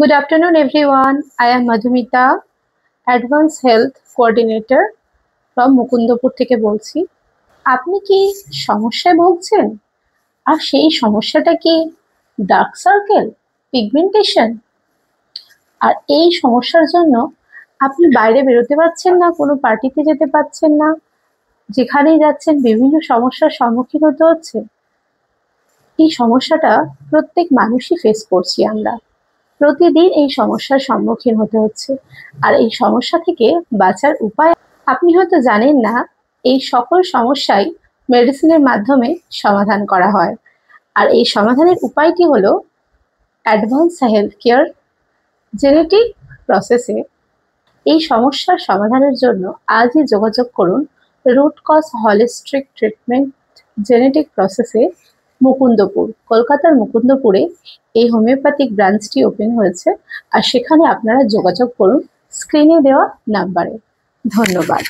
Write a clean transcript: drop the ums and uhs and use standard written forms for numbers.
Good afternoon, everyone. I am Madhumita, Advanced Health Coordinator from Mukundapur থেকে বলছি। আপনি কি সমস্যায় ভুগছেন? আর সেই সমস্যাটা কি ডার্ক সার্কেল, পিগমেন্টেশন? আর এই সমস্যার জন্য আপনি বাইরে বেরোতে পারছেন না, কোনো পার্টিতে যেতে পারছেন না, যেখানেই যাচ্ছেন বিভিন্ন সমস্যার সম্মুখীন হতে হচ্ছে। এই সমস্যাটা প্রত্যেক মানুষই ফেস করছি আমরা। প্রতিদিন এই সমস্যার সম্মুখীন হতে হচ্ছে। আর এই সমস্যা থেকে বাঁচার উপায় আপনি হয়তো জানেন না, এই সকল সমস্যাই মেডিসিনের মাধ্যমে সমাধান করা হয়। আর এই সমাধানের উপায়টি হলো অ্যাডভান্স হেলথ কেয়ার জেনেটিক প্রসেসে। এই সমস্যার সমাধানের জন্য আজই যোগাযোগ করুন root cause holistic treatment genetic প্রসেসে, মুকুন্দপুর, কলকাতার মুকুন্দপুরে এই হোমিওপ্যাথিক ব্রাঞ্চটি ওপেন হয়েছে। আর সেখানে আপনারা যোগাযোগ করুন স্ক্রিনে দেওয়া নাম্বারে। ধন্যবাদ।